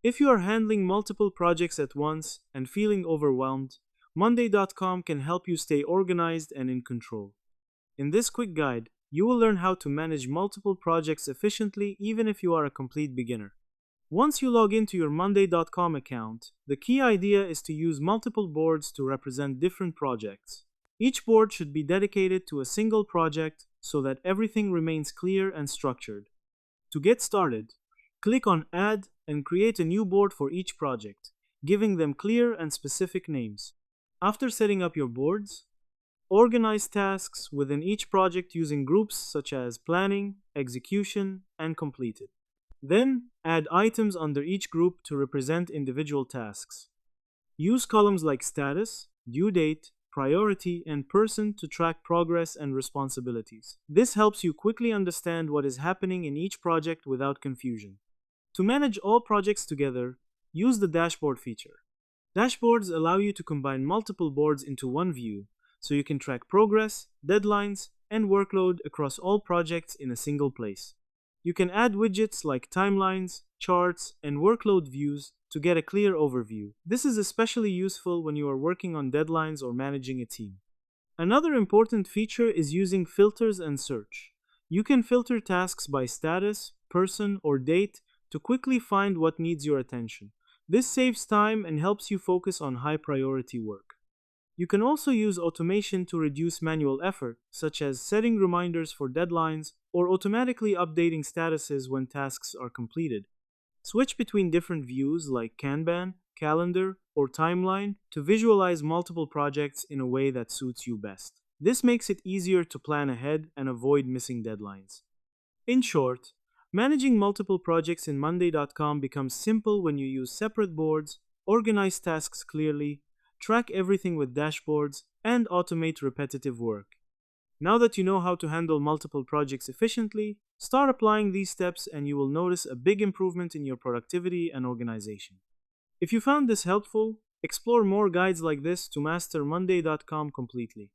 If you are handling multiple projects at once and feeling overwhelmed, Monday.com can help you stay organized and in control. In this quick guide, you will learn how to manage multiple projects efficiently even if you are a complete beginner. Once you log into your Monday.com account, the key idea is to use multiple boards to represent different projects. Each board should be dedicated to a single project so that everything remains clear and structured. To get started, click on Add and create a new board for each project, giving them clear and specific names. After setting up your boards, organize tasks within each project using groups such as planning, execution, and completed. Then, add items under each group to represent individual tasks. Use columns like status, due date, priority, and person to track progress and responsibilities. This helps you quickly understand what is happening in each project without confusion. To manage all projects together, use the dashboard feature. Dashboards allow you to combine multiple boards into one view, so you can track progress, deadlines, and workload across all projects in a single place. You can add widgets like timelines, charts, and workload views to get a clear overview. This is especially useful when you are working on deadlines or managing a team. Another important feature is using filters and search. You can filter tasks by status, person, or date to quickly find what needs your attention. This saves time and helps you focus on high-priority work. You can also use automation to reduce manual effort, such as setting reminders for deadlines or automatically updating statuses when tasks are completed. Switch between different views like Kanban, calendar, or timeline to visualize multiple projects in a way that suits you best. This makes it easier to plan ahead and avoid missing deadlines. In short, managing multiple projects in Monday.com becomes simple when you use separate boards, organize tasks clearly, track everything with dashboards, and automate repetitive work. Now that you know how to handle multiple projects efficiently, start applying these steps and you will notice a big improvement in your productivity and organization. If you found this helpful, explore more guides like this to master Monday.com completely.